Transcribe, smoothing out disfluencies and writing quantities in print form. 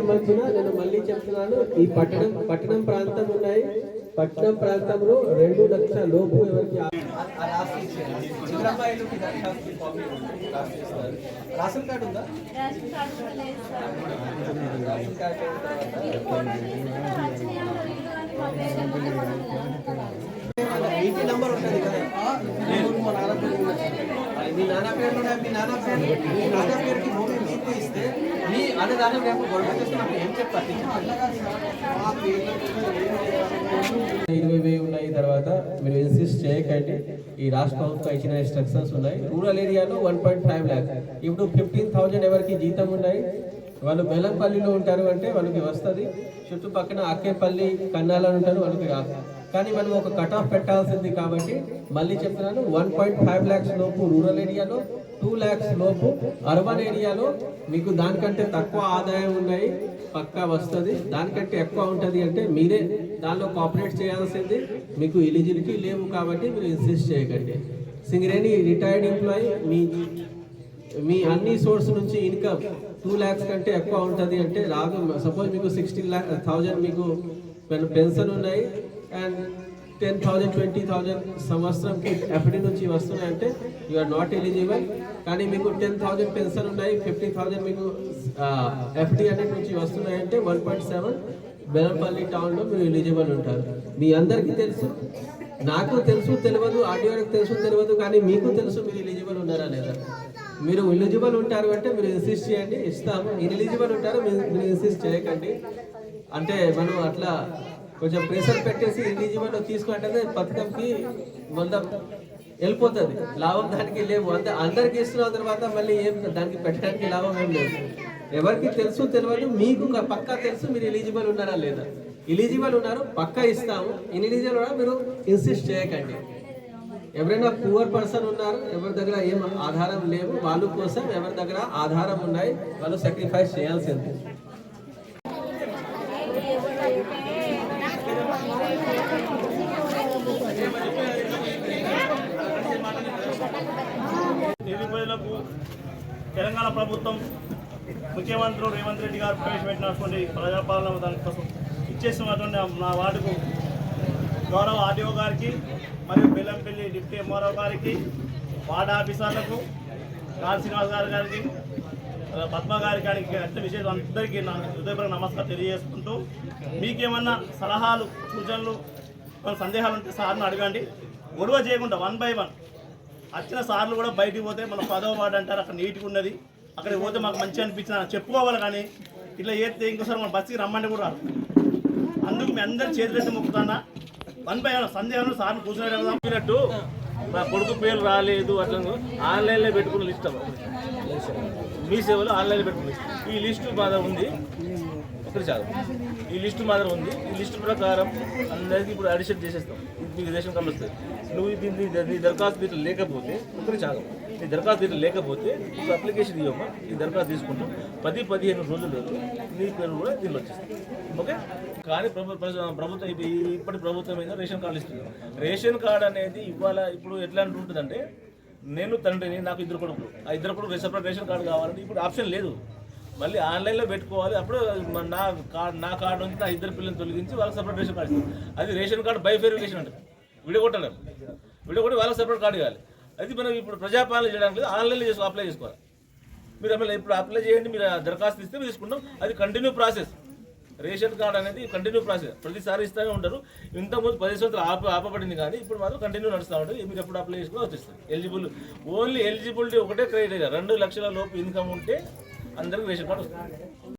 సంబంధించిన నేను మళ్ళీ చెప్తున్నాను, ఈ పట్టణం ప్రాంతం ఉన్నాయి. పట్టణం ప్రాంతంలో 2 లక్షల లోపు ఎవరికి రేషన్ కార్డు ఉందా? ఇంటి నంబర్ ఉంటుంది కదా, మీ నాన్న పేరు మీ నాన్న పేరుకి భూమి మీకు ఇస్తే మీ అన్నదానం రేపు గొడవ చేస్తున్నప్పుడు ఏం చెప్పాలి? 20,000 ఉన్నాయి. తర్వాత మీరు ఇన్సిస్ట్ చేయకండి, ఈ రాష్ట్ర ప్రభుత్వం ఇచ్చిన ఇన్స్ట్రక్షన్స్ ఉన్నాయి. రూరల్ ఏరియాలో 1.5 lakh, ఇప్పుడు 15,000 ఎవరికి జీతం ఉన్నాయి, వాళ్ళు బెల్లంపల్లిలో ఉంటారు అంటే వాళ్ళకి వస్తుంది. చుట్టుపక్కల అక్కేపల్లి కన్నాల ఉంటారు, వాళ్ళకి రాదు. కానీ మనం ఒక కట్ ఆఫ్ పెట్టాల్సింది కాబట్టి మళ్ళీ చెప్తున్నాను, 1.5 lakhs లోపు రూరల్ ఏరియాలో, 2 lakhs లోపు అర్బన్ ఏరియాలో మీకు దానికంటే తక్కువ ఆదాయం ఉన్నాయి, పక్కా వస్తుంది. దానికంటే ఎక్కువ ఉంటుంది అంటే మీరే దానిలో కోఆపరేట్ చేయాల్సింది. మీకు ఎలిజిబిలిటీ లేవు కాబట్టి మీరు ఇన్సిస్ట్ చేయకండి. సింగరేణి రిటైర్డ్ ఎంప్లాయీ మీ అన్ని సోర్స్ నుంచి ఇన్కమ్ 2 lakhs కంటే ఎక్కువ ఉంటుంది అంటే రాదు. సపోజ్ మీకు 16,000 మీకు పెన్షన్ ఉన్నాయి అండ్ 10,000 20,000 సంవత్సరంకి ఎఫ్డి నుంచి వస్తున్నాయంటే యు ఆర్ నాట్ ఎలిజిబుల్. కానీ మీకు 10,000 పెన్షన్ ఉన్నాయి, 50,000 మీకు ఎఫ్డి అన్నిటి నుంచి వస్తున్నాయంటే 1.7 బెల్లంపల్లి టౌన్లో మీరు ఎలిజిబుల్ ఉంటారు. మీ అందరికీ తెలుసు, నాకు తెలుసు తెలియదు, ఆడియోకి తెలుసు తెలియదు, కానీ మీకు తెలుసు మీరు ఎలిజిబుల్ ఉన్నారా లేదా. మీరు ఎలిజిబుల్ ఉంటారు అంటే మీరు ఇన్సిస్ట్ చేయండి, ఇస్తాము. ఎలిజిబుల్ ఉంటారు మీరు ఇన్సిస్ట్ చేయకండి. అంటే మనం అట్లా కొంచెం ప్రెషర్ పెట్టేసి ఎలిజిబుల్ తీసుకుంటే పథకంకి మొత్తం వెళ్ళిపోతుంది, లాభం దానికి లేవు. అందరికి ఇస్తున్న తర్వాత మళ్ళీ ఏం దానికి పెట్టడానికి లాభం ఏం లేదు. ఎవరికి తెలుసు తెలియదు, మీకు పక్కా తెలుసు మీరు ఎలిజిబుల్ ఉన్నారా లేదా. ఎలిజిబుల్ ఉన్నారు, పక్కా ఇస్తాము. ఎలిజిబుల్ ఉన్నారు మీరు ఇన్సిస్ట్ చేయకండి. ఎవరైనా పువర్ పర్సన్ ఉన్నారు, ఎవరి దగ్గర ఏం ఆధారం లేవు, వాళ్ళ కోసం ఎవరి దగ్గర ఆధారం ఉన్నాయి వాళ్ళు సాక్రిఫైస్ చేయాల్సింది. తెలంగాణ ప్రభుత్వం ముఖ్యమంత్రి రేవంత్ రెడ్డి గారు ప్రవేశపెట్టినటువంటి ప్రజాపాలన దానికోసం ఇచ్చేస్తున్నటువంటి నా వార్డుకు గౌరవ ఆర్డీఓ గారికి మరియు బెల్లంపల్లి డిప్యూటీ ఎంఆర్ఓ గారికి, వార్డు ఆఫీసర్లకు, రాజ్ శ్రీనివాస్ గారికి, పద్మ గారికి, అట్ల విషయం అందరికీ నా హృదయపూర్వక నమస్కారం తెలియజేసుకుంటూ, మీకేమన్నా సలహాలు సూచనలు సందేహాలు ఉంటే సార్ని అడగండి. గొడవ చేయకుండా 1 by 1 వచ్చిన సార్లు కూడా బయటికి పోతే మన 10వ వార్డు అంటారు, అక్కడ నీట్గా ఉన్నది, అక్కడికి పోతే మాకు మంచిగా అనిపించిన చెప్పుకోవాలి. కానీ ఇట్లా చేస్తే ఇంకోసారి మన బస్సుకి రమ్మంటే కూడా రాదు. అందుకు మీ అందరి చేతులెత్తి మొక్కుతానా 1 by 1 సందేహాలు సార్లు కూర్చున్నట్టు నా కొడుకు పేరు రాలేదు అట్లా ఆన్లైన్లో పెట్టుకున్న లిస్ట్ మీ సేవలో ఆన్లైన్లో పెట్టుకున్న ఈ లిస్టు మా దగ్గర ఉంది. ఒకటి చాలు, ఈ లిస్టు మా దగ్గర ఉంది. ఈ లిస్టు ప్రకారం అందరికీ ఇప్పుడు అడిషన్ చేసేస్తాం. మీకు రేషన్ కార్డు వస్తుంది. నువ్వు నీ దరఖాస్తు దీంట్లో లేకపోతే ఒకటి చాలు, నీ దరఖాస్తు దీంట్లో లేకపోతే ఇప్పుడు అప్లికేషన్ ఇవ్వమ్మా, ఈ దరఖాస్తు తీసుకుంటాం. 10-15 రోజుల్లో నీ పేరు కూడా దీనిలో వచ్చేస్తుంది. ఓకే. కానీ ప్రభుత్వం ఇప్పటి ప్రభుత్వం మీద రేషన్ కార్డు ఇస్తుంది. రేషన్ కార్డు అనేది ఇప్పుడు ఎట్లా ఉంటుందంటే, నేను తండ్రిని, నాకు 2 కొడుకులు, ఆ 2 కొడుకు సెపరేట్ రేషన్ కార్డు కావాలంటే ఇప్పుడు ఆప్షన్ లేదు. మళ్ళీ ఆన్లైన్లో పెట్టుకోవాలి. అప్పుడు నా కార్డు నుంచి నా 2 పిల్లల్ని తొలగించి వాళ్ళకి సెపరేట్ రేషన్ కార్డు ఇస్తుంది. అది రేషన్ కార్డు బై వెరిఫికేషన్ అంటే విడగొట్టలేము. విడగొట్టి వాళ్ళకి సెపరేట్ కార్డు ఇవ్వాలి. అది మనం ఇప్పుడు ప్రజాపాలన చేయడానికి ఆన్లైన్లో అప్లై చేసుకోవాలి. మీరు ఇప్పుడు అప్లై చేయండి, మీరు దరఖాస్తు ఇస్తే తీసుకుంటాం. అది కంటిన్యూ ప్రాసెస్. రేషన్ కార్డు అనేది కంటిన్యూ ప్రాసెస్, ప్రతిసారి ఇస్తూనే ఉంటారు. ఇంతకుముందు 10 సంవత్సరాలు ఆపబడింది, కానీ ఇప్పుడు మాత్రం కంటిన్యూ నడుస్తూ ఉంటుంది. మీరు ఎప్పుడు అప్లై చేసుకుని వచ్చేస్తారు. ఓన్లీ ఎలిజిబిలిటీ ఒకటే క్రైటీరియా, 2 లక్షల లోపు ఇన్కమ్ ఉంటే అందరికీ రేషన్ కార్డు వస్తుంది.